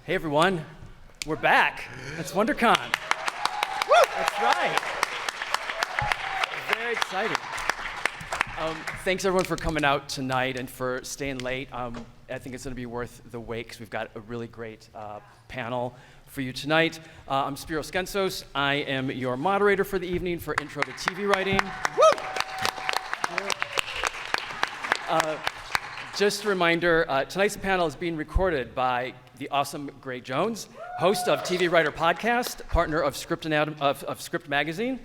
Hey everyone, we're back. That's WonderCon. Woo! That's right. Very exciting. Thanks everyone for coming out tonight and for staying late. I think it's going to be worth the wait because we've got a really great panel for you tonight. I'm Spiro Skentzos. I am your moderator for the evening for Intro to TV Writing. Woo! Just a reminder, tonight's panel is being recorded by the awesome Gray Jones, host of TV Writer Podcast, partner of Script Magazine.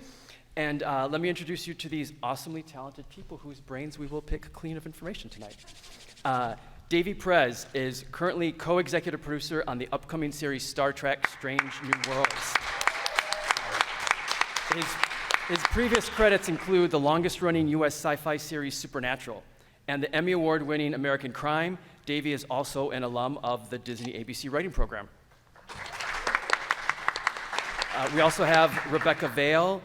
And let me introduce you to these awesomely talented people whose brains we will pick clean of information tonight. Davy Perez is currently co-executive producer on the upcoming series Star Trek Strange New Worlds. His previous credits include the longest-running U.S. sci-fi series Supernatural and the Emmy Award-winning American Crime. Davy is also an alum of the Disney ABC writing program. We also have Rebecca Vail.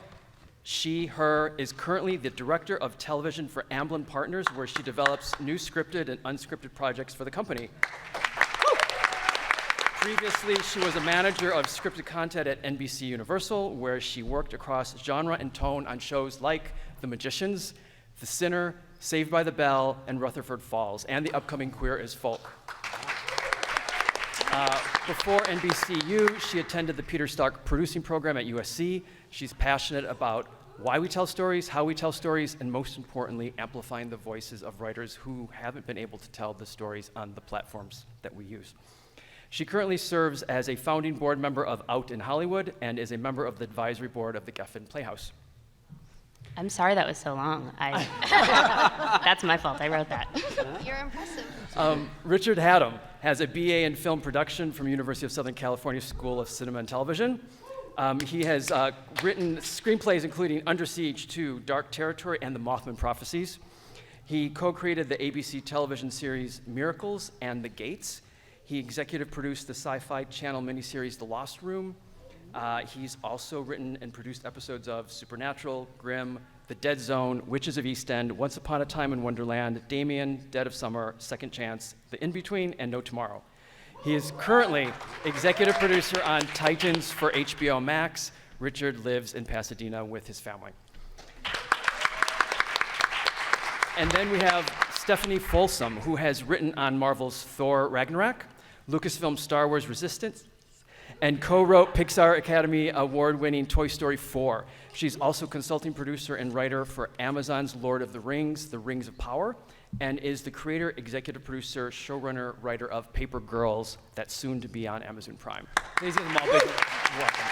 She, her, is currently the director of television for Amblin Partners, where she develops new scripted and unscripted projects for the company. Previously, she was a manager of scripted content at NBC Universal, where she worked across genre and tone on shows like The Magicians, The Sinner, Saved by the Bell, and Rutherford Falls, and the upcoming Queer as Folk. Before NBCU, she attended the Peter Stark producing program at USC. She's passionate about why we tell stories, how we tell stories, and most importantly, amplifying the voices of writers who haven't been able to tell the stories on the platforms that we use. She currently serves as a founding board member of Out in Hollywood and is a member of the advisory board of the Geffen Playhouse. I'm sorry that was so long. That's my fault. I wrote that. You're impressive. Richard Hatem has a BA in film production from University of Southern California School of Cinema and Television. He has written screenplays including Under Siege 2, Dark Territory, and The Mothman Prophecies. He co-created the ABC television series Miracles and The Gates. He executive produced the sci-fi channel miniseries The Lost Room. He's also written and produced episodes of Supernatural, Grimm, The Dead Zone, Witches of East End, Once Upon a Time in Wonderland, Damien, Dead of Summer, Second Chance, The In-Between, and No Tomorrow. He is currently executive producer on Titans for HBO Max. Richard lives in Pasadena with his family. And then we have Stephany Folsom, who has written on Marvel's Thor Ragnarok, Lucasfilm's Star Wars Resistance, and co-wrote Pixar Academy Award-winning Toy Story 4. She's also consulting producer and writer for Amazon's Lord of the Rings, The Rings of Power, and is the creator, executive producer, showrunner, writer of Paper Girls, that's soon to be on Amazon Prime. Ladies and gentlemen, welcome.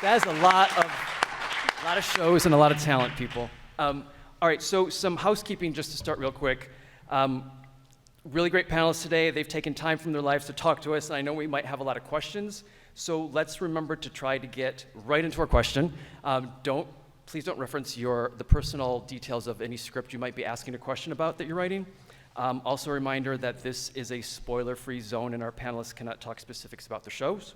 That is a lot of shows and a lot of talent, people. All right, so some housekeeping just to start real quick. Really great panelists today. They've taken time from their lives to talk to us, and I know we might have a lot of questions. So let's remember to try to get right into our question. Please don't reference the personal details of any script you might be asking a question about that you're writing. Also a reminder that this is a spoiler-free zone, and our panelists cannot talk specifics about the shows.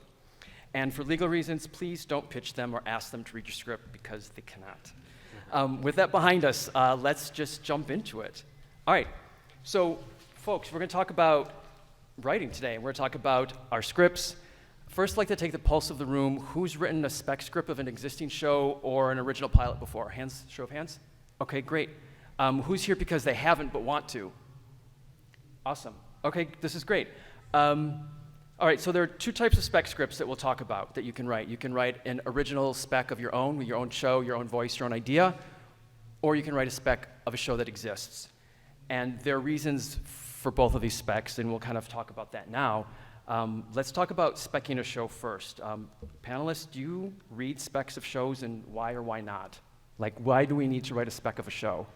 And for legal reasons, please don't pitch them or ask them to read your script because they cannot. With that behind us, let's just jump into it. All right, so folks, we're going to talk about writing today. We're going to talk about our scripts. First, I'd like to take the pulse of the room. Who's written a spec script of an existing show or an original pilot before? Show of hands? Okay, great. Who's here because they haven't but want to? Awesome. Okay, this is great. All right, so there are two types of spec scripts that we'll talk about that you can write. You can write an original spec of your own, with your own show, your own voice, your own idea, or you can write a spec of a show that exists. And there are reasons for both of these specs, and we'll kind of talk about that now. Let's talk about speccing a show first. Panelists, do you read specs of shows, and why or why not? Like, why do we need to write a spec of a show?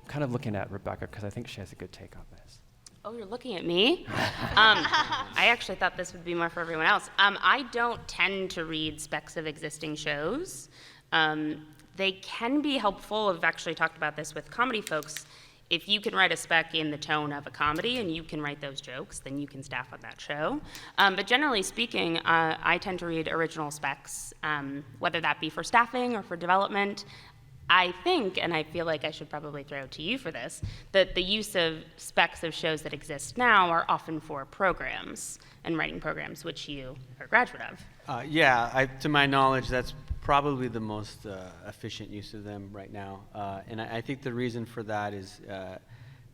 I'm kind of looking at Rebecca, because I think she has a good take on this. Oh, you're looking at me? I actually thought this would be more for everyone else. I don't tend to read specs of existing shows. They can be helpful. I've actually talked about this with comedy folks. If you can write a spec in the tone of a comedy and you can write those jokes, then you can staff on that show. But generally speaking, I tend to read original specs, whether that be for staffing or for development. I think, and I feel like I should probably throw it to you for this, that the use of specs of shows that exist now are often for programs and writing programs, which you are a graduate of. To my knowledge, that's probably the most efficient use of them right now. And I think the reason for that is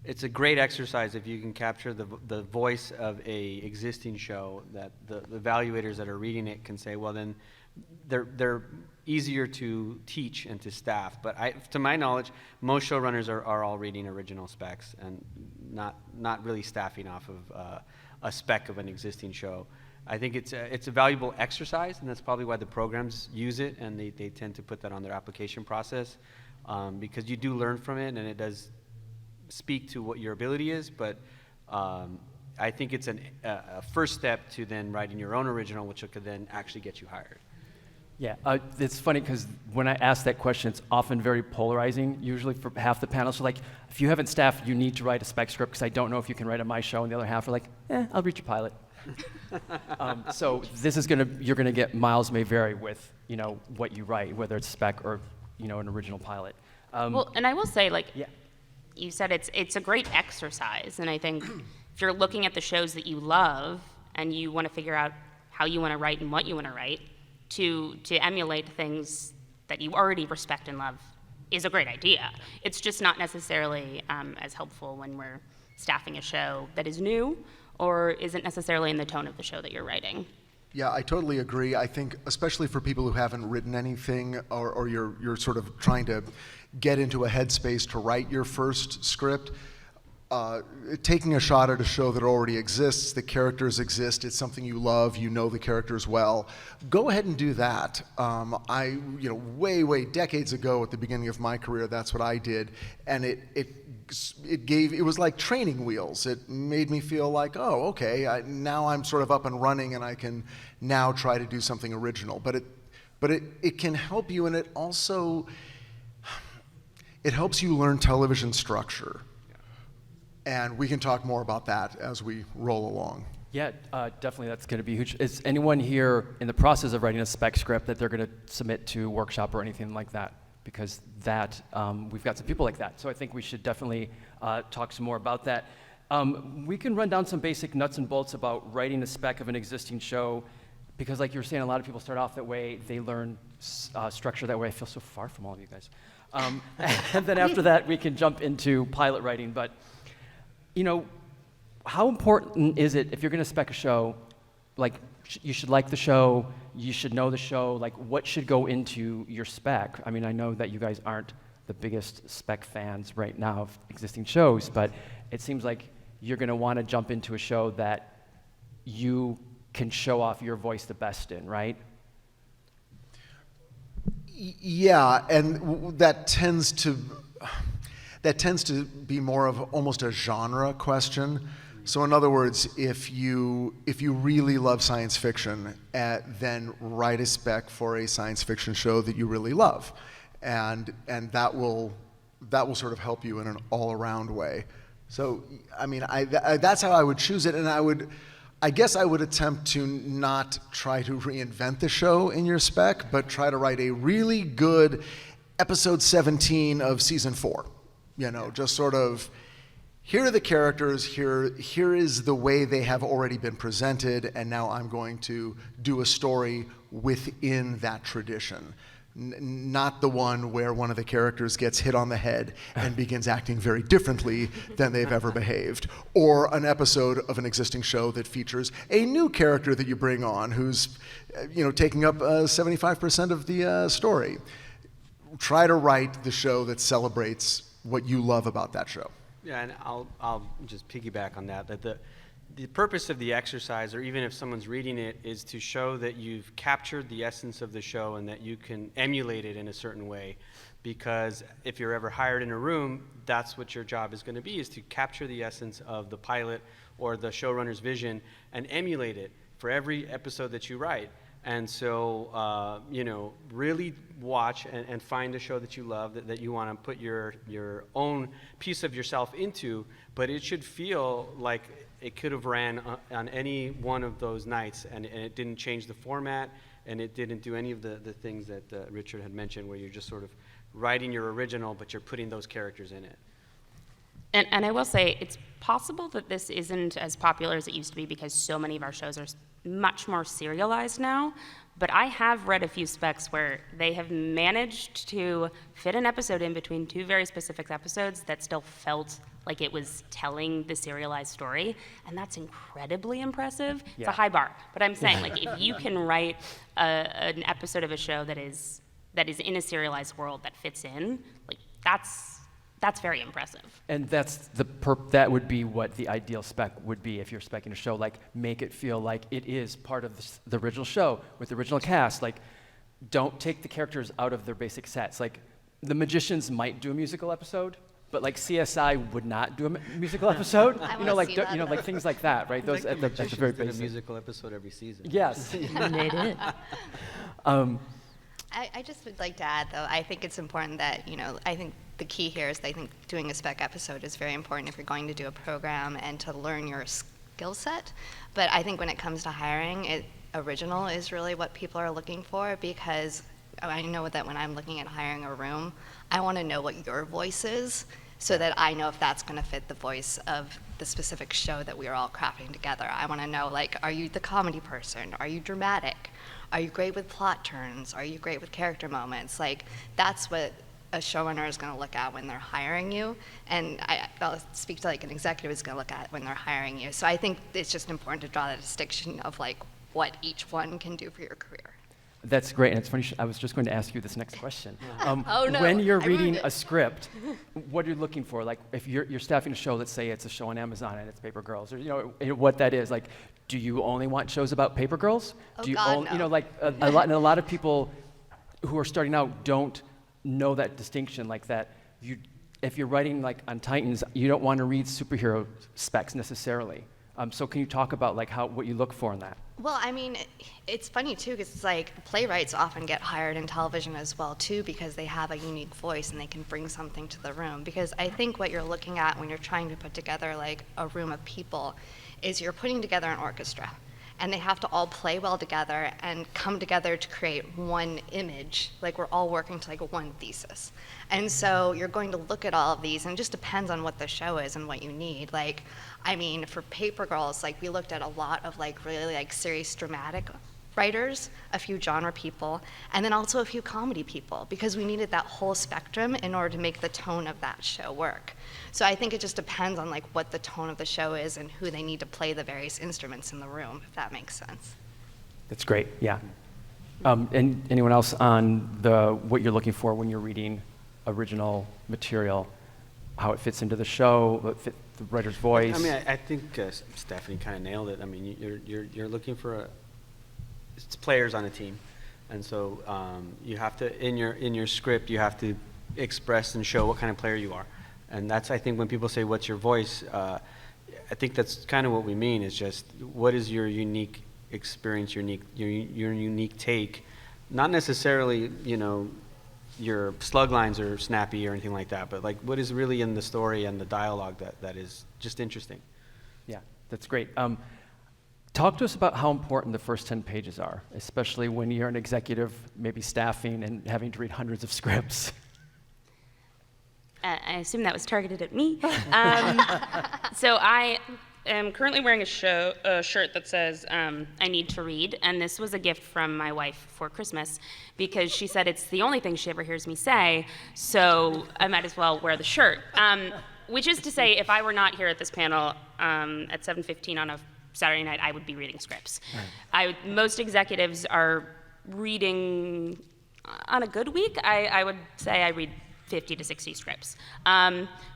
it's a great exercise if you can capture the voice of a existing show that the evaluators that are reading it can say, well, then they're easier to teach and to staff. But to my knowledge, most showrunners are all reading original specs and not really staffing off of a spec of an existing show. I think it's a valuable exercise, and that's probably why the programs use it, and they tend to put that on their application process, because you do learn from it, and it does speak to what your ability is. But I think it's a first step to then writing your own original, which could then actually get you hired. Yeah, it's funny because when I ask that question, it's often very polarizing, usually for half the panelists are like, if you haven't staffed, you need to write a spec script because I don't know if you can write on my show, and the other half are like, I'll read your pilot. So this is you're gonna get miles may vary with, what you write, whether it's spec or, an original pilot. Well, and I will say, yeah. you said it's a great exercise, and I think if you're looking at the shows that you love and you want to figure out how you want to write and what you want to write, to emulate things that you already respect and love is a great idea. It's just not necessarily as helpful when we're staffing a show that is new or isn't necessarily in the tone of the show that you're writing. Yeah, I totally agree. I think especially for people who haven't written anything or you're sort of trying to get into a headspace to write your first script, taking a shot at a show that already exists, the characters exist, it's something you love, you know the characters well, go ahead and do that. Way decades ago at the beginning of my career, that's what I did, and it was like training wheels. It made me feel like, oh, okay, now I'm sort of up and running, and I can now try to do something original. But it can help you, and it also helps you learn television structure. And we can talk more about that as we roll along. Yeah, definitely that's going to be huge. Is anyone here in the process of writing a spec script that they're going to submit to workshop or anything like that? Because we've got some people like that. So I think we should definitely talk some more about that. We can run down some basic nuts and bolts about writing a spec of an existing show, because like you were saying, a lot of people start off that way, they learn structure that way. I feel so far from all of you guys. And then after that, we can jump into pilot writing. But how important is it if you're going to spec a show, like you should like the show, you should know the show, like what should go into your spec? I mean, I know that you guys aren't the biggest spec fans right now of existing shows, but it seems like you're going to want to jump into a show that you can show off your voice the best in, right? Yeah, and that tends to be more of almost a genre question. So in other words, if you really love science fiction, then write a spec for a science fiction show that you really love, and that will sort of help you in an all-around way. So I mean, that's how I would choose it, and I guess I would attempt to not try to reinvent the show in your spec, but try to write a really good episode 17 of season 4. Just sort of, here are the characters, here is the way they have already been presented, and now I'm going to do a story within that tradition. Not the one where one of the characters gets hit on the head and begins acting very differently than they've ever behaved. Or an episode of an existing show that features a new character that you bring on who's taking up 75% of the story. Try to write the show that celebrates what you love about that show. Yeah, and I'll just piggyback on that. That the purpose of the exercise, or even if someone's reading it, is to show that you've captured the essence of the show and that you can emulate it in a certain way. Because if you're ever hired in a room, that's what your job is going to be, is to capture the essence of the pilot or the showrunner's vision and emulate it for every episode that you write. And so, really watch and find a show that you love, that you want to put your own piece of yourself into, but it should feel like it could have ran on any one of those nights, and it didn't change the format, and it didn't do any of the things that Richard had mentioned, where you're just sort of writing your original, but you're putting those characters in it. And I will say, it's possible that this isn't as popular as it used to be because so many of our shows are much more serialized now, but I have read a few specs where they have managed to fit an episode in between two very specific episodes that still felt like it was telling the serialized story, and that's incredibly impressive. It's a high bar, but I'm saying, like, if you can write an episode of a show that is in a serialized world that fits in, like, that's very impressive. And that's that would be what the ideal spec would be if you're speccing a show. Like, make it feel like it is part of the original show with the original cast. Like, don't take the characters out of their basic sets. Like, the Magicians might do a musical episode, but like CSI would not do a musical episode. Like things like that, right? Those at the very did a basic. musical episode every season. Yes. They did. I just would like to add, though, I think it's important that, I think the key here is I think doing a spec episode is very important if you're going to do a program and to learn your skill set. But I think when it comes to hiring, original is really what people are looking for, because I know that when I'm looking at hiring a room, I want to know what your voice is so that I know if that's going to fit the voice of the specific show that we are all crafting together. I want to know, like, are you the comedy person? Are you dramatic? Are you great with plot turns? Are you great with character moments? Like, that's what a showrunner is going to look at when they're hiring you, and I'll speak to like an executive is going to look at when they're hiring you. So I think it's just important to draw that distinction of like what each one can do for your career. That's great, and it's funny. I was just going to ask you this next question. Oh, no, when you're I ruined reading it. a script, what are you looking for? Like, if you're staffing a show, let's say it's a show on Amazon and it's Paper Girls, or what that is. Like, do you only want shows about Paper Girls? Oh, do you God, no. a lot of people who are starting out don't know that distinction. Like that, if you're writing like on Titans, you don't want to read superhero specs necessarily. So can you talk about like what you look for in that? Well, I mean, it's funny too, because it's like playwrights often get hired in television as well too, because they have a unique voice and they can bring something to the room. Because I think what you're looking at when you're trying to put together like a room of people is you're putting together an orchestra, and they have to all play well together and come together to create one image. Like, we're all working to like one thesis. And so you're going to look at all of these, and it just depends on what the show is and what you need. Like, I mean, for Paper Girls, like, we looked at a lot of like really like serious dramatic writers, a few genre people, and then also a few comedy people, because we needed that whole spectrum in order to make the tone of that show work. So I think it just depends on like what the tone of the show is and who they need to play the various instruments in the room, if that makes sense. That's great. Yeah. And anyone else on what you're looking for when you're reading original material, how it fits into the show, what fit the writer's voice? I mean, I think Stephany kind of nailed it. I mean, you're looking for it's players on a team, and so you have to in your script you have to express and show what kind of player you are, and that's, I think, when people say what's your voice, I think that's kind of what we mean, is just what is your unique experience, your unique take, not necessarily your slug lines are snappy or anything like that, but like what is really in the story and the dialogue that is just interesting. Yeah, that's great. Talk to us about how important the first 10 pages are, especially when you're an executive, maybe staffing and having to read hundreds of scripts. I assume that was targeted at me. So I am currently wearing a shirt that says, I need to read, and this was a gift from my wife for Christmas, because she said it's the only thing she ever hears me say, so I might as well wear the shirt. Which is to say, if I were not here at this panel at 7:15 on a Saturday night, I would be reading scripts. Right. Most executives are reading, on a good week, I would say I read 50 to 60 scripts.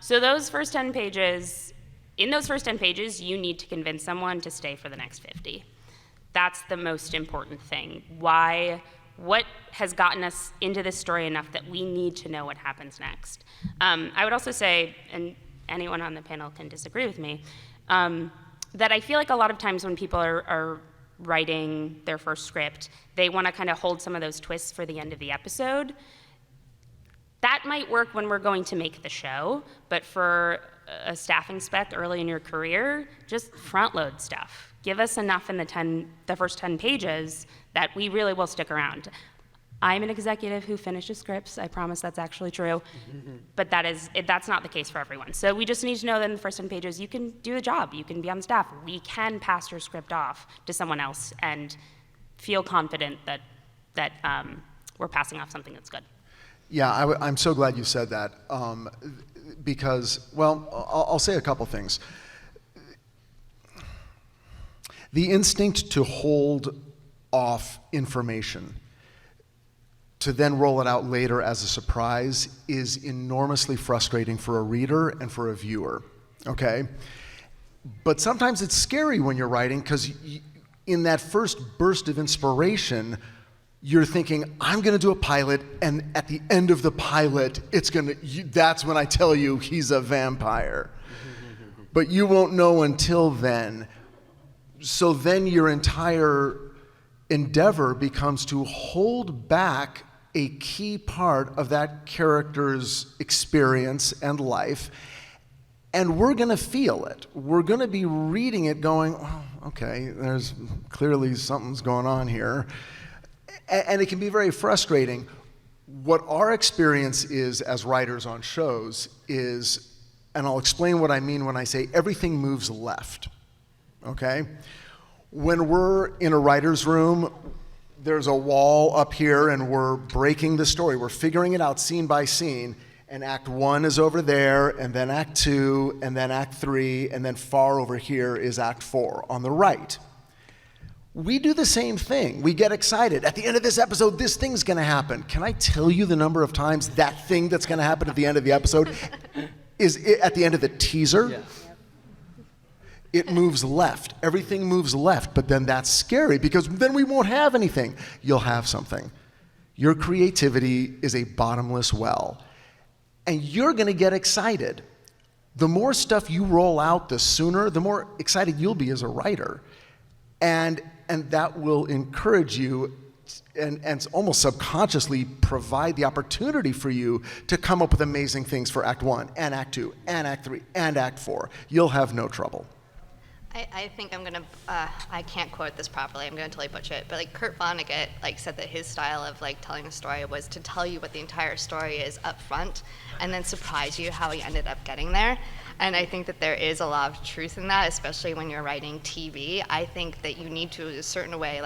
So those first 10 pages, in those first 10 pages, you need to convince someone to stay for the next 50. That's the most important thing. What has gotten us into this story enough that we need to know what happens next? I would also say, and anyone on the panel can disagree with me, that I feel like a lot of times when people are writing their first script, they want to kind of hold some of those twists for the end of the episode. That might work when we're going to make the show, but for a staffing spec early in your career, just front load stuff. Give us enough in the first 10 pages that we really will stick around. I'm an executive who finishes scripts. I promise that's actually true. But that's not the case for everyone. So we just need to know that in the first 10 pages, you can do the job. You can be on the staff. We can pass your script off to someone else and feel confident that we're passing off something that's good. Yeah, I'm so glad you said that because, well, I'll say a couple things. The instinct to hold off information to then roll it out later as a surprise is enormously frustrating for a reader and for a viewer, okay? But sometimes it's scary when you're writing because in that first burst of inspiration, you're thinking, I'm gonna do a pilot, and at the end of the pilot, that's when I tell you he's a vampire. But you won't know until then. So then your entire endeavor becomes to hold back a key part of that character's experience and life, and we're gonna feel it. We're gonna be reading it going, oh, okay, there's clearly something's going on here. And it can be very frustrating. What our experience is as writers on shows is, and I'll explain what I mean when I say everything moves left, okay? When we're in a writer's room, there's a wall up here and we're breaking the story. We're figuring it out scene by scene, and act 1 is over there, and then act 2, and then act 3, and then far over here is act 4 on the right. We do the same thing. We get excited. At the end of this episode, this thing's gonna happen. Can I tell you the number of times that thing that's gonna happen at the end of the episode is at the end of the teaser? Yeah. It moves left. Everything moves left, but then that's scary because then we won't have anything. You'll have something. Your creativity is a bottomless well, and you're gonna get excited. The more stuff you roll out, the more excited you'll be as a writer. And that will encourage you and almost subconsciously provide the opportunity for you to come up with amazing things for Act 1 and Act 2 and Act 3 and Act 4. You'll have no trouble. I think I'm gonna, I can't quote this properly, I'm gonna totally butcher it, but like Kurt Vonnegut said that his style of telling a story was to tell you what the entire story is up front and then surprise you how he ended up getting there. And I think that there is a lot of truth in that, especially when you're writing TV. I think that you need to, in a certain way,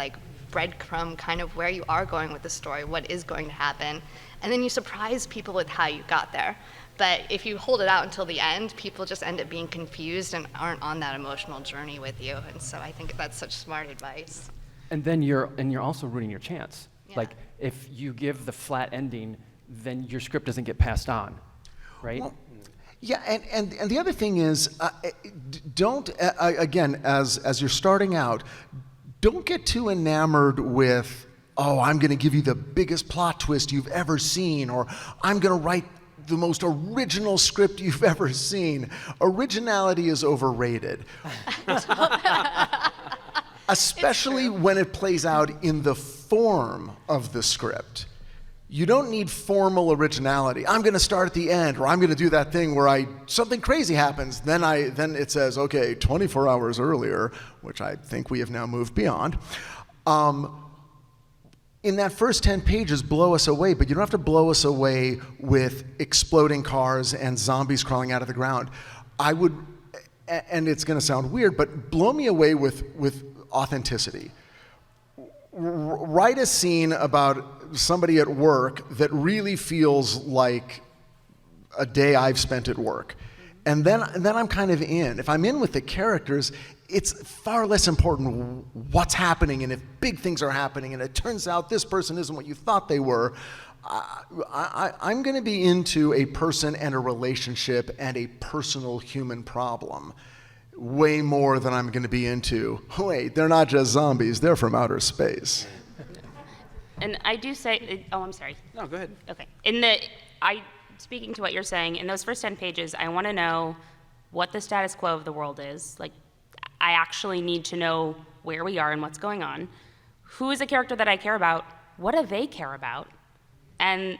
breadcrumb kind of where you are going with the story, what is going to happen, and then you surprise people with how you got there. But if you hold it out until the end, people just end up being confused and aren't on that emotional journey with you. And so I think that's such smart advice. And then you're also ruining your chance. Yeah. Like if you give the flat ending, then your script doesn't get passed on, right? Well, yeah, and the other thing is, don't, again, as you're starting out, don't get too enamored with, oh, I'm gonna give you the biggest plot twist you've ever seen, or I'm gonna write the most original script you've ever seen. Originality is overrated. Especially when it plays out in the form of the script. You don't need formal originality. I'm gonna start at the end, or I'm gonna do that thing where something crazy happens, then it says, okay, 24 hours earlier, which I think we have now moved beyond. In that first 10 pages, blow us away, but you don't have to blow us away with exploding cars and zombies crawling out of the ground. I would, and it's gonna sound weird, but blow me away with authenticity. Write a scene about somebody at work that really feels like a day I've spent at work. And then I'm kind of in. If I'm in with the characters, it's far less important what's happening and if big things are happening and it turns out this person isn't what you thought they were. I'm gonna be into a person and a relationship and a personal human problem way more than I'm gonna be into, wait, they're not just zombies, they're from outer space. And I do say, oh, I'm sorry. No, go ahead. Okay. Speaking to what you're saying, in those first 10 pages, I want to know what the status quo of the world is. I actually need to know where we are and what's going on. Who is a character that I care about? What do they care about? And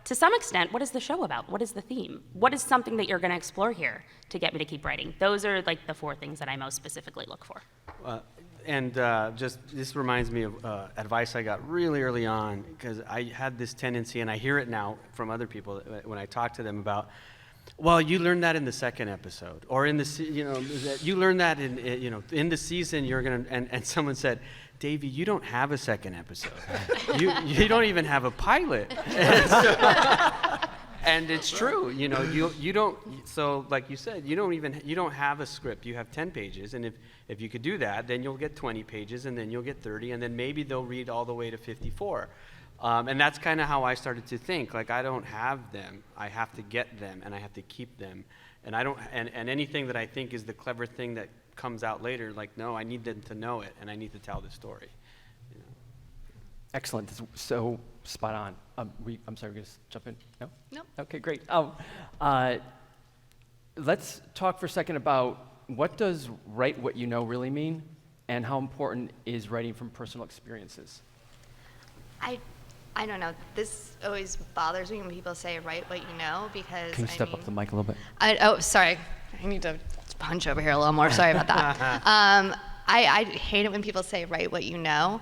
to some extent, what is the show about? What is the theme? What is something that you're going to explore here to get me to keep writing? Those are the 4 things that I most specifically look for. and just this reminds me of advice I got really early on, because I had this tendency, and I hear it now from other people when I talk to them about, well, you learned that in the second episode, or in the you learned that in the season you're gonna, and someone said, Davy, you don't have a second episode. you don't even have a pilot. And it's true, you don't, so like you said, you don't have a script. You have 10 pages, and if you could do that, then you'll get 20 pages, and then you'll get 30, and then maybe they'll read all the way to 54. And that's kind of how I started to think. Like, I don't have them. I have to get them, and I have to keep them. And and anything that I think is the clever thing that comes out later, like, no, I need them to know it, and I need to tell the story. Excellent. So spot on. I'm sorry, we're going to jump in? No? Nope. Okay, great. Let's talk for a second about what does write what you know really mean, and how important is writing from personal experiences? I don't know. This always bothers me when people say write what you know, because Can you step up the mic a little bit? Oh, sorry. I need to punch over here a little more. Sorry about that. I hate it when people say write what you know,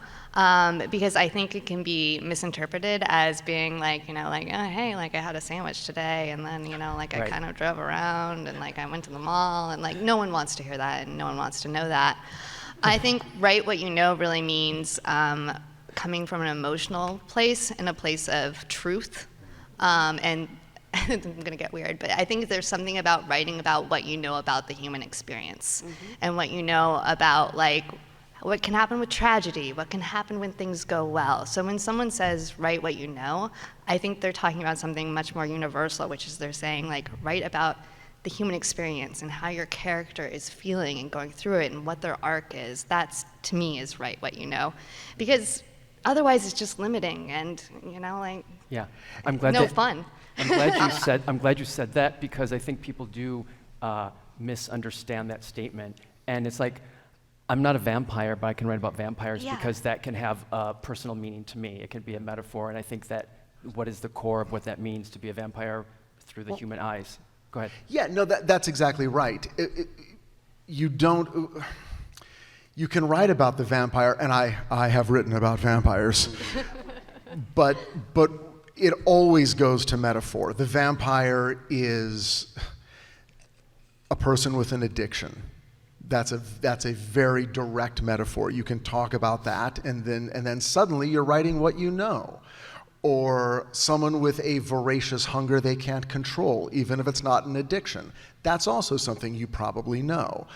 because I think it can be misinterpreted as being like, oh, hey, like I had a sandwich today, and then, like I Right. kind of drove around, and like I went to the mall, and like no one wants to hear that, and no one wants to know that. I think write what you know really means coming from an emotional place and a place of truth, and I'm gonna get weird, but I think there's something about writing about what you know about the human experience, and what you know about like what can happen with tragedy, what can happen when things go well. So when someone says write what you know, I think they're talking about something much more universal, which is they're saying like write about the human experience and how your character is feeling and going through it and what their arc is. That's, to me, is write what you know, because otherwise it's just limiting and like Yeah, I'm glad no that, fun. I'm glad you said that, because I think people do misunderstand that statement. And it's like, I'm not a vampire, but I can write about vampires Yeah. because that can have a personal meaning to me. It can be a metaphor, and I think that what is the core of what that means to be a vampire through the human eyes. Go ahead. Yeah, no, that's exactly right. You can write about the vampire, and I have written about vampires, but it always goes to metaphor. The vampire is a person with an addiction. That's a very direct metaphor. You can talk about that, and then suddenly you're writing what you know. Or someone with a voracious hunger they can't control, even if it's not an addiction. That's also something you probably know.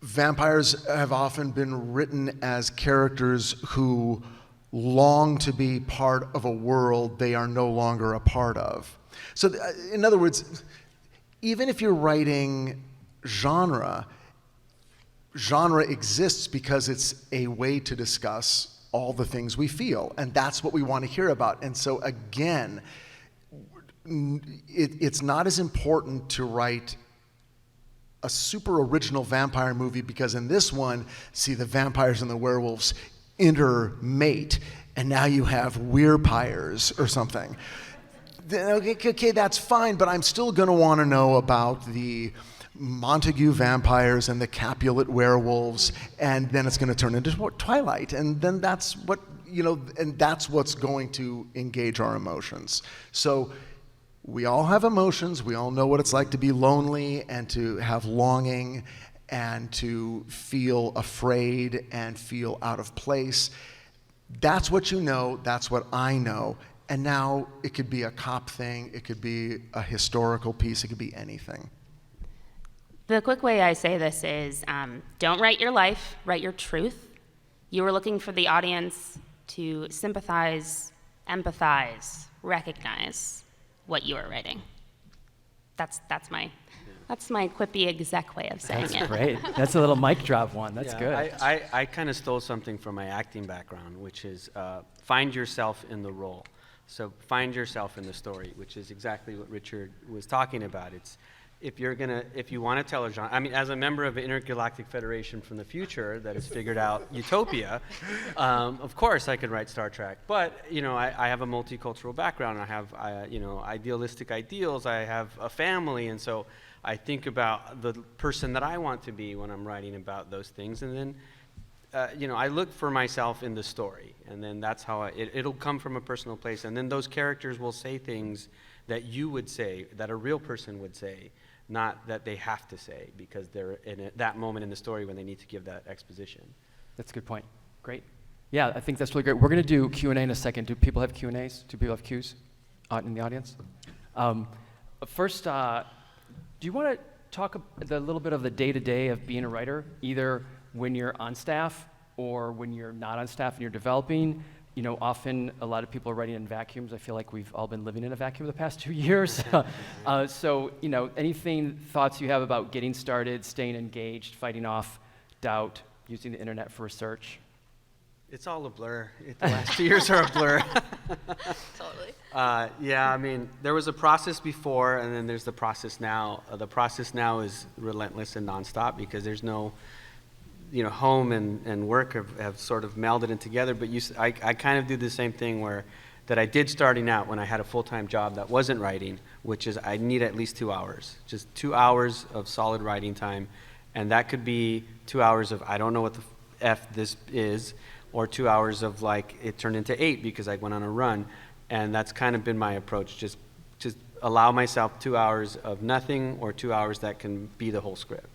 Vampires have often been written as characters who long to be part of a world they are no longer a part of. So in other words, even if you're writing genre exists because it's a way to discuss all the things we feel, and that's what we want to hear about. And so again, it's not as important to write a super original vampire movie, because in this one, see, the vampires and the werewolves intermate, and now you have weirpires or something. Okay, that's fine, but I'm still going to want to know about the Montague vampires and the Capulet werewolves, and then it's going to turn into Twilight, and then that's what, and that's what's going to engage our emotions. So we all have emotions. We all know what it's like to be lonely and to have longing and to feel afraid and feel out of place. That's what you know. That's what I know. And now it could be a cop thing. It could be a historical piece. It could be anything. The quick way I say this is, don't write your life, write your truth. You were looking for the audience to sympathize, empathize, recognize what you are writing. That's my quippy exec way of saying That's it. great. That's a little mic drop one. That's good. I kind of stole something from my acting background, which is find yourself in the role. So find yourself in the story, which is exactly what Richard was talking about. It's if you want to tell a genre, I mean, as a member of an intergalactic federation from the future that has figured out utopia, of course I could write Star Trek. But I have a multicultural background. I have idealistic ideals. I have a family, and so I think about the person that I want to be when I'm writing about those things. And then I look for myself in the story, and then that's how it'll come from a personal place, and then those characters will say things that you would say, that a real person would say, not that they have to say because they're in that moment in the story when they need to give that exposition. That's a good point. Great. Yeah, I think that's really great. We're going to do Q&A in a second. Do people have Q&As? Do people have Qs in the audience? First, do you want to talk a little bit of the day-to-day of being a writer, either when you're on staff or when you're not on staff and you're developing? Often a lot of people are writing in vacuums. I feel like we've all been living in a vacuum the past 2 years. So, thoughts you have about getting started, staying engaged, fighting off doubt, using the internet for research? It's all a blur. The last 2 years are a blur. Totally. Yeah, I mean, there was a process before, and then there's the process now. The process now is relentless and nonstop because there's no, home and work have sort of melded in together. But I kind of do the same thing that I did starting out when I had a full-time job that wasn't writing, which is I need at least 2 hours, just 2 hours of solid writing time. And that could be 2 hours of I don't know what the F this is, or 2 hours of it turned into 8 because I went on a run. And that's kind of been my approach, just allow myself 2 hours of nothing or 2 hours that can be the whole script.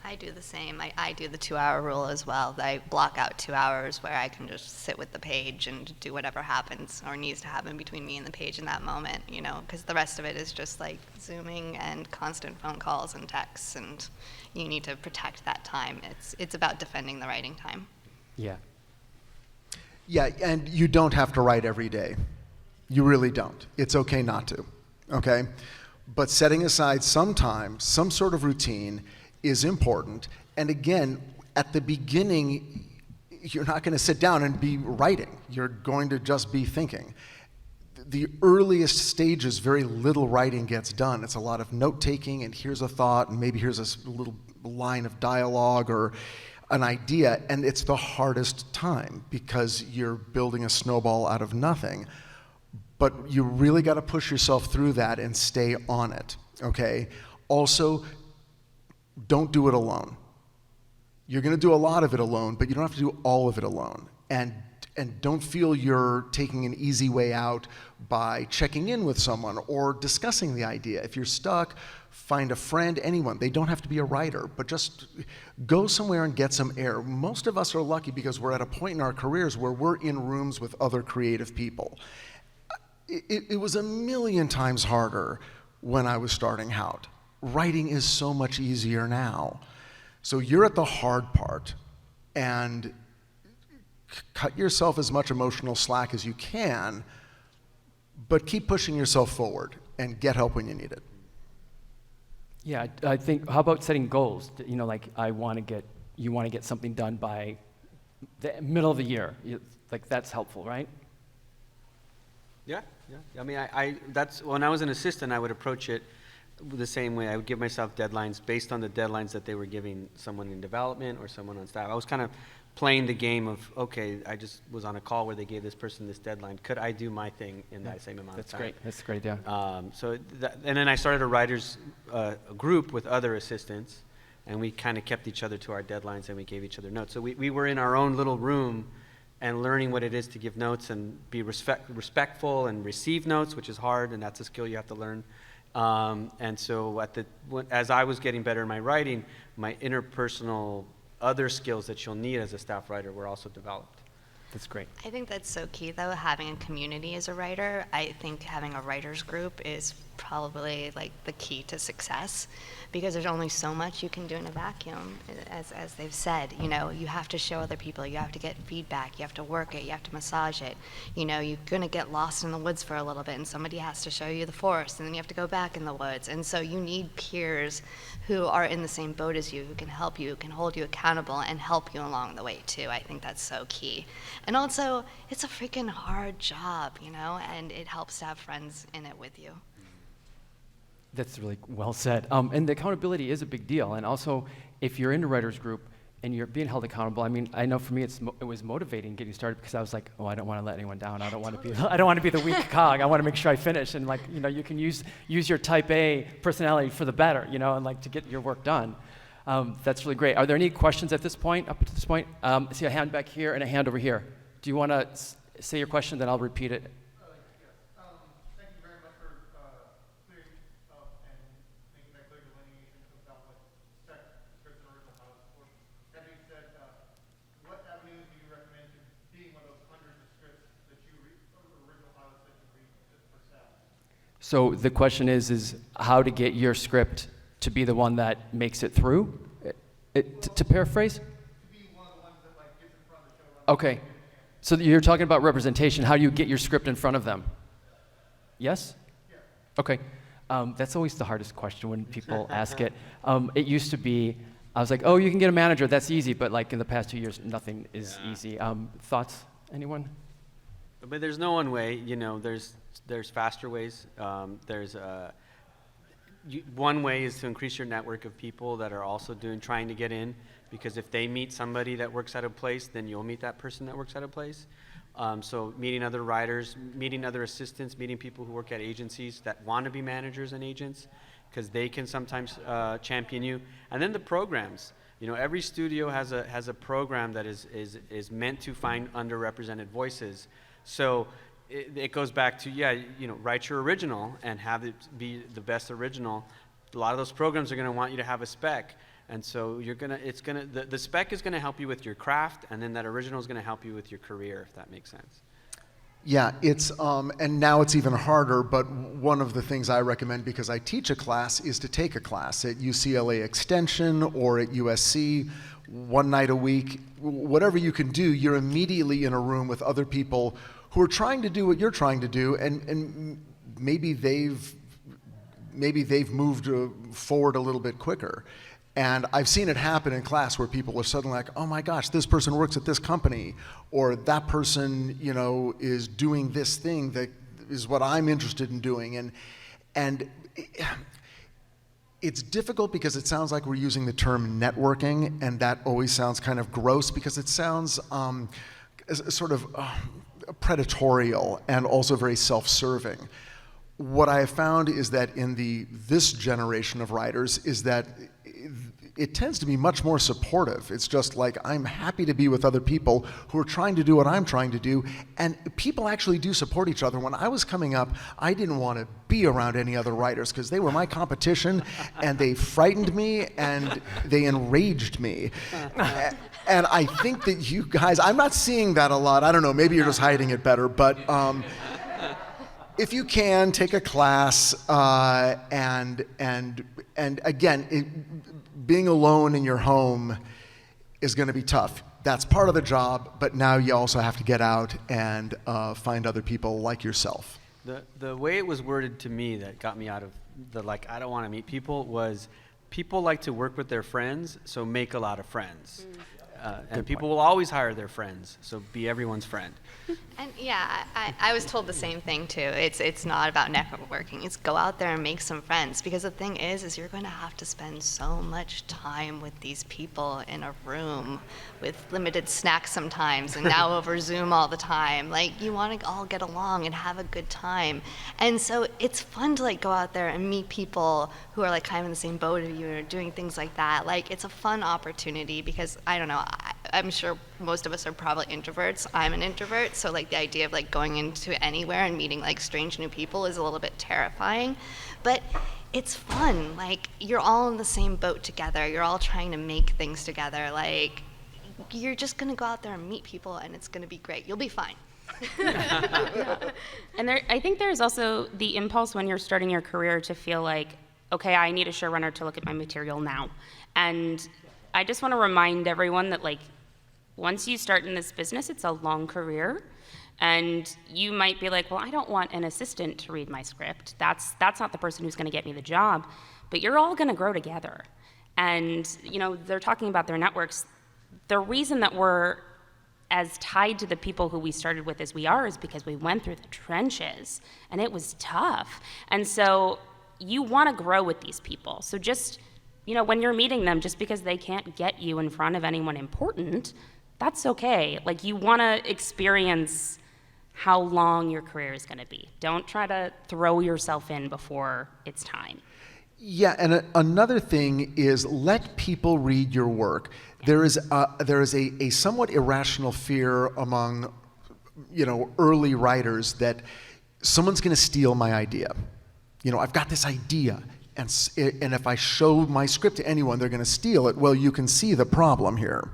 I do the same. I do the 2-hour rule as well. I block out 2 hours where I can just sit with the page and do whatever happens or needs to happen between me and the page in that moment, because the rest of it is just Zooming and constant phone calls and texts, and you need to protect that time. It's about defending the writing time. Yeah. Yeah, and you don't have to write every day. You really don't. It's okay not to, okay? But setting aside some time, some sort of routine is important. And again, at the beginning, you're not going to sit down and be writing. You're going to just be thinking. The earliest stages, very little writing gets done. It's a lot of note-taking, and here's a thought, and maybe here's a little line of dialogue or an idea, and it's the hardest time because you're building a snowball out of nothing. But you really got to push yourself through that and stay on it, okay? Also, don't do it alone. You're going to do a lot of it alone, but you don't have to do all of it alone. And don't feel you're taking an easy way out by checking in with someone or discussing the idea. If you're stuck, find a friend, anyone. They don't have to be a writer, but just go somewhere and get some air. Most of us are lucky because we're at a point in our careers where we're in rooms with other creative people. It was a million times harder when I was starting out. Writing is so much easier now. So you're at the hard part, and cut yourself as much emotional slack as you can, but keep pushing yourself forward and get help when you need it. Yeah, I think, how about setting goals? You want to get something done by the middle of the year. That's helpful, right? Yeah. I mean, that's when I was an assistant, I would approach it the same way. I would give myself deadlines based on the deadlines that they were giving someone in development or someone on staff. I was kind of playing the game of, okay, I just was on a call where they gave this person this deadline. Could I do my thing in that same amount of time? That's great, yeah. And then I started a writers group with other assistants, and we kind of kept each other to our deadlines, and we gave each other notes. So we were in our own little room and learning what it is to give notes and be respectful and receive notes, which is hard, and that's a skill you have to learn. And so as I was getting better in my writing, my interpersonal other skills that you'll need as a staff writer were also developed. That's great. I think that's so key, though, having a community as a writer. I think having a writers group is probably the key to success, because there's only so much you can do in a vacuum. As they've said, you have to show other people, you have to get feedback, you have to work it, you have to massage it. You're gonna get lost in the woods for a little bit, and somebody has to show you the forest, and then you have to go back in the woods. And so you need peers who are in the same boat as you, who can help you, who can hold you accountable and help you along the way too. I think that's so key. And also, it's a freaking hard job, and it helps to have friends in it with you. That's really well said. And the accountability is a big deal. And also, if you're in a writer's group and you're being held accountable, I mean, I know for me it was motivating getting started, because I was like, oh, I don't want to let anyone down. I don't want to be the weak cog. I want to make sure I finish. And you can use your type A personality for the better, and to get your work done. That's really great. Are there any questions at this point, up to this point? I see a hand back here and a hand over here. Do you want to say your question, then I'll repeat it? Thank you very much for clearing up and making that clear delineation about what spec scripts and original files for. That being said, what avenues do you recommend to being one of those hundreds of scripts that you read, or original files that you read just for staff? So the question is how to get your script to be the one that makes it through? To paraphrase? To be one of the ones that like gets in front of the show. Okay. So you're talking about representation. How do you get your script in front of them? Yes? Yeah. Okay. That's always the hardest question when people ask it. It used to be, I was like, oh, you can get a manager. That's easy. But like in the past 2 years, nothing is easy. Thoughts? Anyone? But there's no one way. You know, there's faster ways. One way is to increase your network of people that are also trying to get in, because if they meet somebody that works at a place, then you'll meet that person that works at a place. So meeting other writers, meeting other assistants, meeting people who work at agencies that want to be managers and agents, because they can sometimes champion you. And then the programs. You know, every studio has a program that is meant to find underrepresented voices. So it goes back to, write your original and have it be the best original. A lot of those programs are going to want you to have a spec. And so the spec is going to help you with your craft, and then that original is going to help you with your career, if that makes sense. Yeah, it's and now it's even harder, but one of the things I recommend, because I teach a class, is to take a class at UCLA Extension or at USC, one night a week. Whatever you can do, you're immediately in a room with other people who are trying to do what you're trying to do, and maybe they've moved forward a little bit quicker. And I've seen it happen in class where people are suddenly like, oh my gosh, this person works at this company, or that person, is doing this thing that is what I'm interested in doing. And it's difficult because it sounds like we're using the term networking, and that always sounds kind of gross because it sounds sort of predatorial and also very self-serving. What I have found is that in this generation of writers is that it tends to be much more supportive. It's just like, I'm happy to be with other people who are trying to do what I'm trying to do, and people actually do support each other. When I was coming up, I didn't want to be around any other writers because they were my competition, and they frightened me, and they enraged me. And I think that you guys, I'm not seeing that a lot. I don't know, maybe you're just hiding it better, but if you can, take a class, and again, being alone in your home is going to be tough. That's part of the job, but now you also have to get out and find other people like yourself. The way it was worded to me that got me out of I don't want to meet people, was people like to work with their friends, so make a lot of friends. And people will always hire their friends, so be everyone's friend. And yeah, I was told the same thing too. It's not about networking. It's go out there and make some friends, because the thing is you're going to have to spend so much time with these people in a room with limited snacks sometimes, and now over Zoom all the time. Like, you want to all get along and have a good time. And so it's fun to go out there and meet people who are kind of in the same boat as you and are doing things like that. It's a fun opportunity, because I don't know, I'm sure most of us are probably introverts. I'm an introvert, so the idea of going into anywhere and meeting strange new people is a little bit terrifying, but it's fun. You're all in the same boat together. You're all trying to make things together. You're just gonna go out there and meet people, and it's gonna be great. You'll be fine. And I think there's also the impulse when you're starting your career to feel okay, I need a showrunner to look at my material now. And I just want to remind everyone that once you start in this business, it's a long career. And you might be well, I don't want an assistant to read my script. That's not the person who's going to get me the job. But you're all going to grow together. And, they're talking about their networks. The reason that we're as tied to the people who we started with as we are is because we went through the trenches, and it was tough. And so you want to grow with these people. So just, when you're meeting them, just because they can't get you in front of anyone important, that's okay. You want to experience how long your career is going to be. Don't try to throw yourself in before it's time. Yeah, and another thing is let people read your work. There is a somewhat irrational fear among, early writers that someone's going to steal my idea. I've got this idea, and if I show my script to anyone, they're going to steal it. Well, you can see the problem here.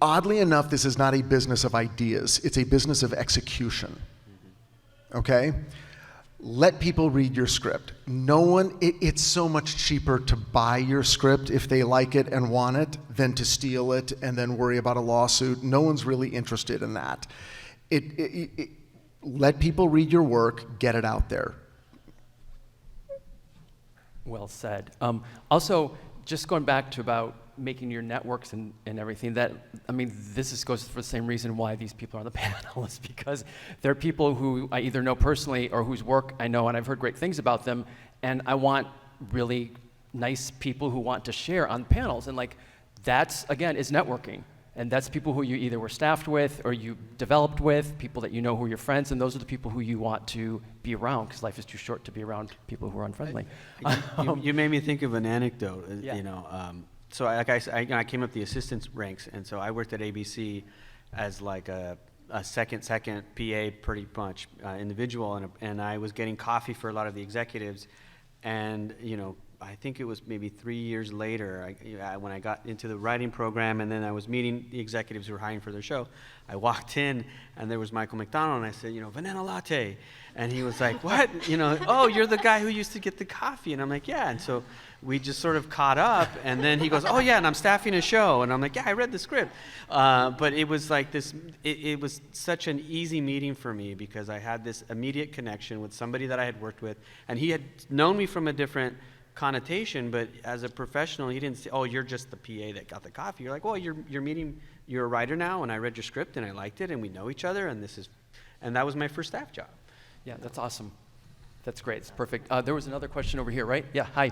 Oddly enough, this is not a business of ideas. It's a business of execution. Okay? Let people read your script. It's so much cheaper to buy your script if they like it and want it than to steal it and then worry about a lawsuit. No one's really interested in that. Let people read your work, get it out there. Well said. Also, just going back to about making your networks and everything, this goes for the same reason why these people are on the panel, is because they're people who I either know personally or whose work I know and I've heard great things about them, and I want really nice people who want to share on panels, and that's, again, is networking. And that's people who you either were staffed with or you developed with, people that you know who are your friends, and those are the people who you want to be around, because life is too short to be around people who are unfriendly. You made me think of an anecdote. Yeah. So I came up the assistance ranks, and so I worked at ABC as like a second PA pretty much individual, and I was getting coffee for a lot of the executives, and I think it was maybe 3 years later when I got into the writing program, and then I was meeting the executives who were hiring for their show. I walked in, and there was Michael McDonald, and I said, vanilla latte. And he was like, what? Oh, you're the guy who used to get the coffee. And I'm like, yeah. And so we just sort of caught up, and then he goes, oh, yeah, and I'm staffing a show. And I'm like, yeah, I read the script. But it was like this, it was such an easy meeting for me because I had this immediate connection with somebody that I had worked with, and he had known me from a different connotation, but as a professional, he didn't say, oh, you're just the PA that got the coffee. You're like, well, you're a writer now, and I read your script, and I liked it, and we know each other, and that was my first staff job. Yeah, that's awesome. That's great. It's perfect. There was another question over here, right? Yeah, hi.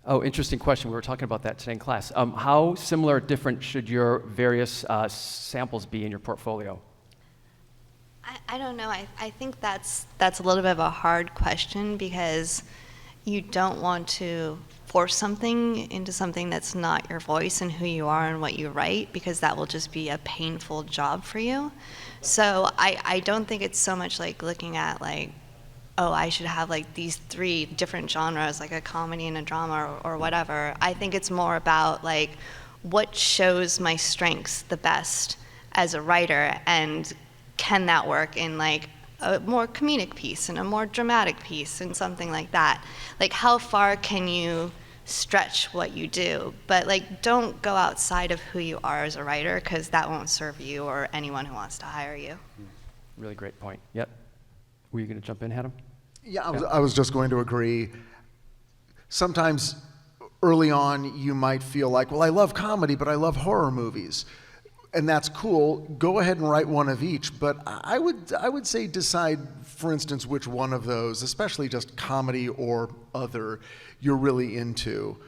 Oh, interesting question. We were talking about that today in class. How similar or different should your various samples be in your portfolio? I don't know. I think that's a little bit of a hard question because you don't want to force something into something that's not your voice and who you are and what you write, because that will just be a painful job for you. So I don't think it's so much like looking at oh, I should have these 3 different genres, like a comedy and a drama or whatever. I think it's more about what shows my strengths the best as a writer, and can that work in a more comedic piece and a more dramatic piece and something like that. How far can you stretch what you do? But don't go outside of who you are as a writer, because that won't serve you or anyone who wants to hire you. Really great point. Yep. Were you going to jump in, Hatem? Yeah, I was just going to agree. Sometimes early on you might feel like, well, I love comedy, but I love horror movies. And that's cool. Go ahead and write one of each. But I would say decide, for instance, which one of those, especially just comedy or other, you're really into.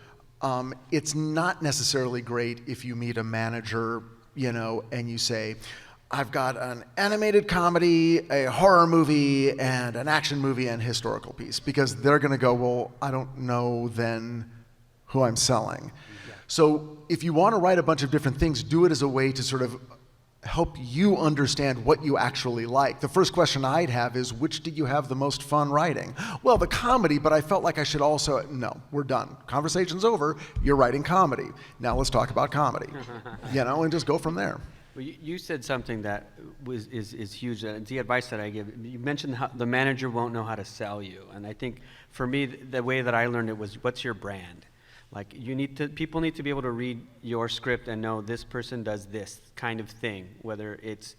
It's not necessarily great if you meet a manager, and you say, I've got an animated comedy, a horror movie, and an action movie and historical piece, because they're going to go, well, I don't know then who I'm selling. Yeah. So if you want to write a bunch of different things, do it as a way to sort of help you understand what you actually like. The first question I'd have is, which did you have the most fun writing? Well, the comedy, but I felt like I should also, no, we're done. Conversation's over, you're writing comedy. Now let's talk about comedy, and just go from there. Well, you said something that is huge. The advice that I give, you mentioned how the manager won't know how to sell you. And I think for me, the way that I learned it was, what's your brand? People need to be able to read your script and know this person does this kind of thing, whether it's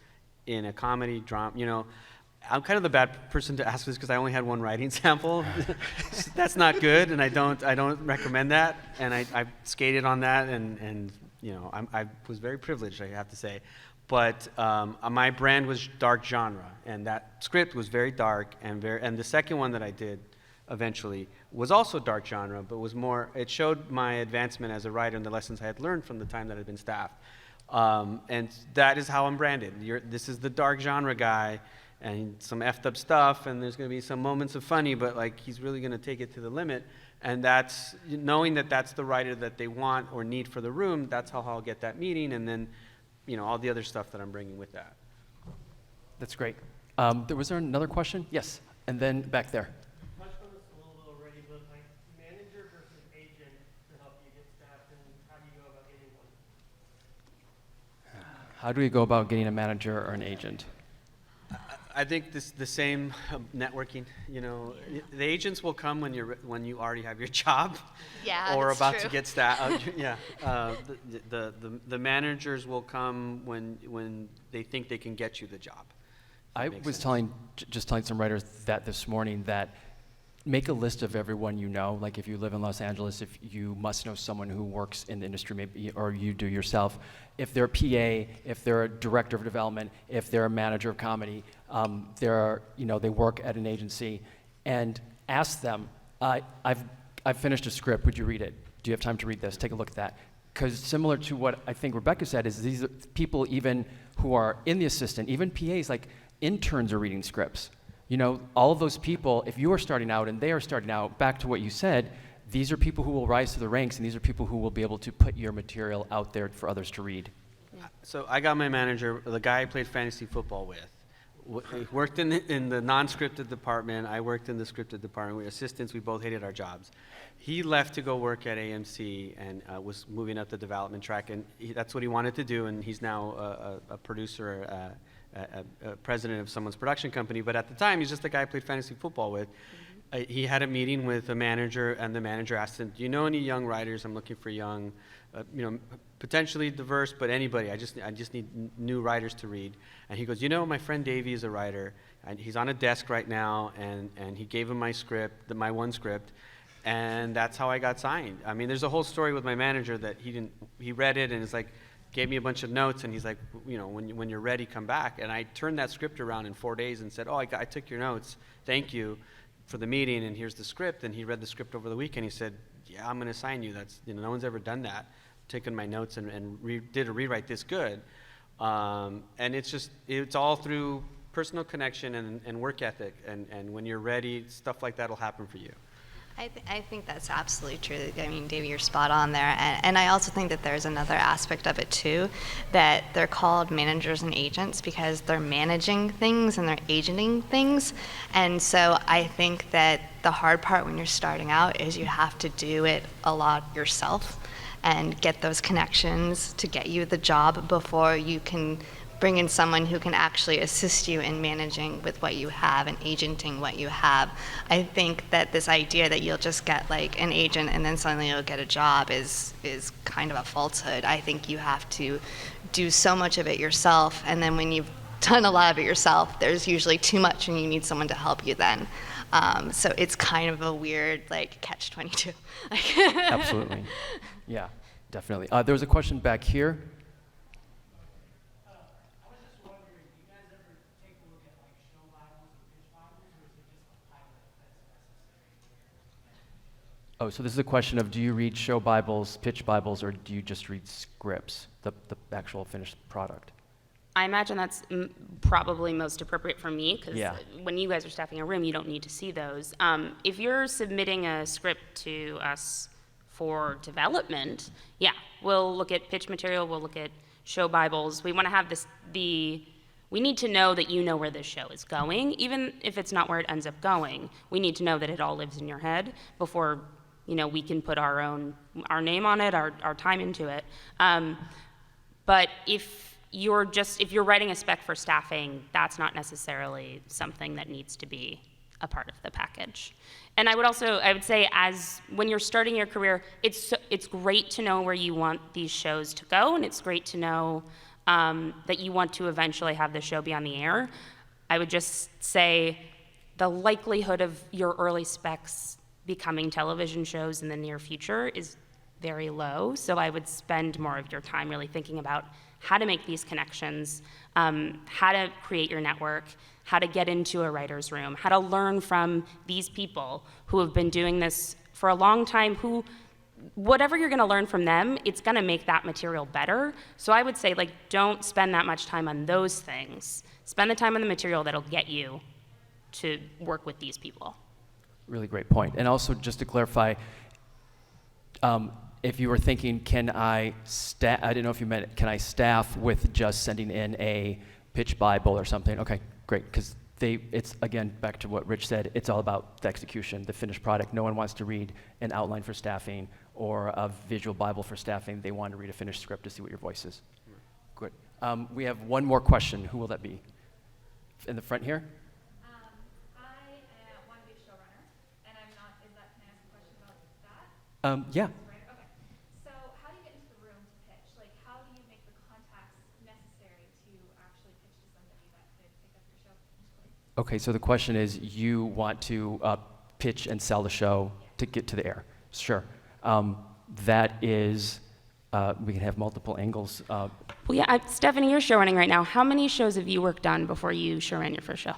in a comedy, drama, I'm kind of the bad person to ask this because I only had one writing sample. That's not good, and I don't recommend that. And I skated on that, and I was very privileged, I have to say. But my brand was dark genre, and that script was very dark, and the second one that I did eventually was also dark genre, but was more, it showed my advancement as a writer and the lessons I had learned from the time that I'd been staffed. And that is how I'm branded. This is the dark genre guy, and some effed up stuff, and there's going to be some moments of funny, but like he's really going to take it to the limit. And that's knowing that that's the writer that they want or need for the room. That's how I'll get that meeting, and then, all the other stuff that I'm bringing with that. That's great. Was there another question? Yes, and then back there. You touched on this a little bit already, but like manager versus agent to help you get staff, and how do you go about getting one? How do we go about getting a manager or an agent? I think the same networking. The agents will come when you already have your job, or that's about true. to get staff. The managers will come when they think they can get you the job. I was telling some writers that this morning that make a list of everyone you know. Like if you live in Los Angeles, if you must know someone who works in the industry, maybe, or you do yourself. If they're a PA, if they're a director of development, if they're a manager of comedy, they work at an agency, and ask them, I've finished a script, would you read it? Do you have time to read this? Take a look at that. Because similar to what I think Rebecca said, is these are people even who are in the assistant, even PAs, like interns are reading scripts. All of those people, if you are starting out and they are starting out, back to what you said, these are people who will rise to the ranks, and these are people who will be able to put your material out there for others to read. So I got my manager, the guy I played fantasy football with. He worked in the non-scripted department. I worked in the scripted department. We were assistants. We both hated our jobs. He left to go work at AMC and was moving up the development track, and that's what he wanted to do, and he's now a producer, a president of someone's production company. But at the time, he's just the guy I played fantasy football with. He had a meeting with a manager, and the manager asked him, do you know any young writers? I'm looking for young, potentially diverse, but anybody. I just need new writers to read. And he goes, my friend Davy is a writer, and he's on a desk right now, and he gave him my script, my one script, and that's how I got signed. I mean, there's a whole story with my manager that he read it, and it's like, gave me a bunch of notes, and he's like, when you're ready, come back. And I turned that script around in 4 days and said, I took your notes, thank you for the meeting, and here's the script. And he read the script over the weekend. He said, yeah, I'm going to sign you. That's, no one's ever done that. Taken my notes and did a rewrite this good. And it's all through personal connection and work ethic. And when you're ready, stuff like that will happen for you. I think that's absolutely true. I mean, Davey, you're spot on there. And I also think that there's another aspect of it, too, that they're called managers and agents because they're managing things and they're agenting things. And so I think that the hard part when you're starting out is you have to do it a lot yourself and get those connections to get you the job before you can bring in someone who can actually assist you in managing with what you have and agenting what you have. I think that this idea that you'll just get like an agent and then suddenly you'll get a job is kind of a falsehood. I think you have to do so much of it yourself, and then when you've done a lot of it yourself, there's usually too much and you need someone to help you then. So it's kind of a weird catch-22. Absolutely. Yeah, definitely. There was a question back here. Oh, so this is a question of, do you read show Bibles, pitch Bibles, or do you just read scripts, the actual finished product? I imagine that's probably most appropriate for me, because when you guys are staffing a room, you don't need to see those. If you're submitting a script to us for development, we'll look at pitch material, we'll look at show Bibles. We want to have we need to know that you know where this show is going. Even if it's not where it ends up going, we need to know that it all lives in your head before we can put our name on it, our time into it. But if you're writing a spec for staffing, that's not necessarily something that needs to be a part of the package. And I would say, as when you're starting your career, it's great to know where you want these shows to go, and it's great to know that you want to eventually have the show be on the air. I would just say the likelihood of your early specs becoming television shows in the near future is very low. So I would spend more of your time really thinking about how to make these connections, how to create your network, how to get into a writer's room, how to learn from these people who have been doing this for a long time, who whatever you're going to learn from them, it's going to make that material better. So I would say, like, don't spend that much time on those things. Spend the time on the material that'll get you to work with these people. Really great point. And also, just to clarify, if you were thinking, I didn't know if you meant, can I staff with just sending in a pitch Bible or something? Okay, great, because it's, again, back to what Rich said, it's all about the execution, the finished product. No one wants to read an outline for staffing or a visual Bible for staffing. They want to read a finished script to see what your voice is. Good. We have one more question. Who will that be? In the front here? I want to be a showrunner, and I'm not, can I ask a question about that? Yeah. Right, okay. So how do you get into the room to pitch? Like, how do you make the contacts necessary to actually pitch to somebody that could pick up your show potentially? Okay, so the question is, you want to pitch and sell the show to get to the air. Sure. That is, we can have multiple angles. Well, yeah, Stephany, you're showrunning right now. How many shows have you worked on before you showran your first show?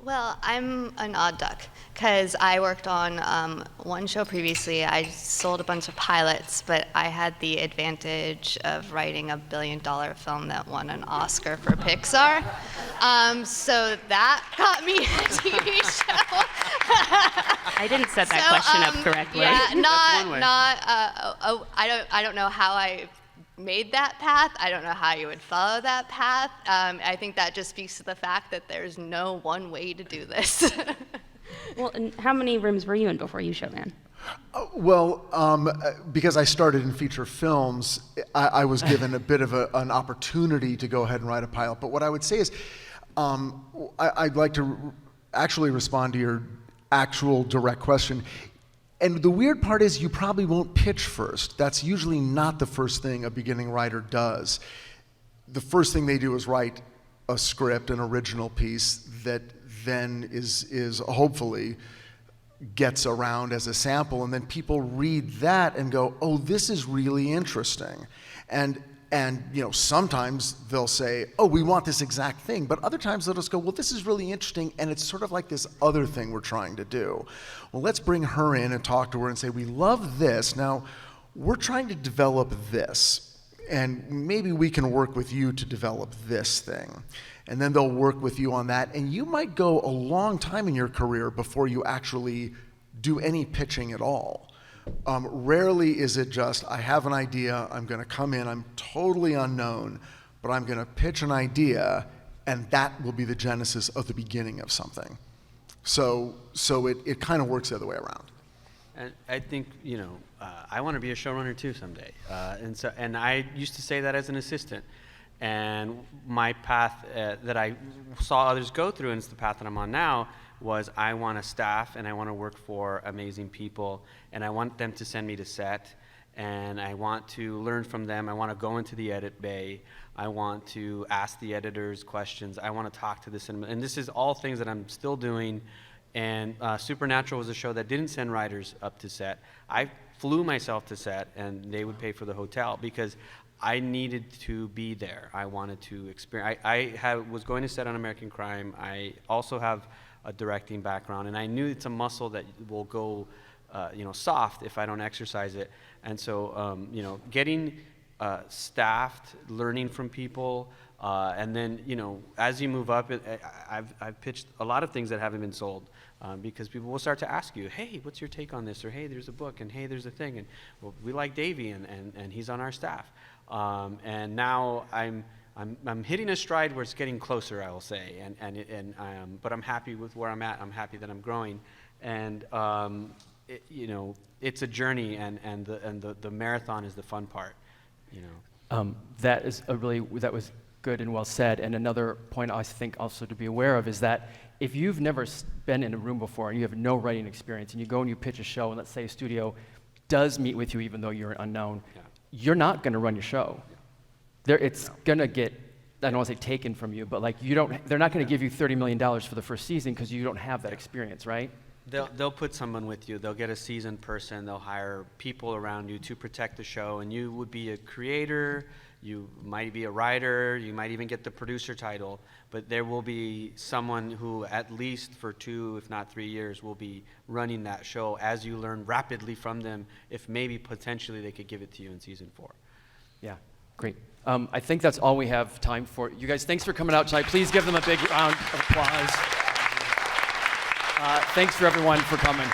Well, I'm an odd duck because I worked on one show previously. I sold a bunch of pilots, but I had the advantage of writing a billion-dollar film that won an Oscar for Pixar. So that got me a TV show. I didn't set that question up correctly. Yeah, That's one way. I don't know how I made that path. I don't know how you would follow that path. I think that just speaks to the fact that there's no one way to do this. Well, and how many rooms were you in before you showran? Because I started in feature films, I was given a bit of an opportunity to go ahead and write a pilot. But what I would say is, I'd like to actually respond to your actual direct question. And the weird part is you probably won't pitch first. That's usually not the first thing a beginning writer does. The first thing they do is write a script, an original piece that then is hopefully gets around as a sample, and then people read that and go, oh, this is really interesting. And sometimes they'll say, oh, we want this exact thing, but other times they'll just go, well, this is really interesting, and it's sort of like this other thing we're trying to do. Well, let's bring her in and talk to her and say, we love this. Now, we're trying to develop this, and maybe we can work with you to develop this thing. And then they'll work with you on that, and you might go a long time in your career before you actually do any pitching at all. Rarely is it just, I have an idea, I'm going to come in, I'm totally unknown, but I'm going to pitch an idea, and that will be the genesis of the beginning of something. So it kind of works the other way around. And I think, I want to be a showrunner too someday. And I used to say that as an assistant. And my path that I saw others go through, and it's the path that I'm on now, was I want to staff and I want to work for amazing people, and I want them to send me to set, and I want to learn from them. I want to go into the edit bay. I want to ask the editors questions. I want to talk to the cinema. And this is all things that I'm still doing. And Supernatural was a show that didn't send writers up to set. I flew myself to set, and they would pay for the hotel because I needed to be there. I wanted to experience. I was going to set on American Crime. I also have a directing background, and I knew it's a muscle that will go, soft if I don't exercise it. And so, getting staffed, learning from people, and then, as you move up, I've pitched a lot of things that haven't been sold. Because people will start to ask you, hey, what's your take on this? Or hey, there's a book, and hey, there's a thing, and well, we like Davy, and he's on our staff. And now I'm hitting a stride where it's getting closer, I will say, but I'm happy with where I'm at. I'm happy that I'm growing, and it's a journey, and the marathon is the fun part, That was good and well said. And another point I think also to be aware of is that if you've never been in a room before and you have no writing experience, and you go and you pitch a show, and let's say a studio does meet with you even though you're an unknown, you're not going to run your show. It's going to get, I don't want to say taken from you, but they're not going to give you $30 million for the first season because you don't have that experience, right? They'll put someone with you. They'll get a seasoned person. They'll hire people around you to protect the show, and you would be a creator. You might be a writer, you might even get the producer title, but there will be someone who at least for 2, if not 3 years, will be running that show as you learn rapidly from them, if maybe potentially they could give it to you in season 4. Yeah, great. I think that's all we have time for. You guys, thanks for coming out tonight. Please give them a big round of applause. Thanks for everyone for coming.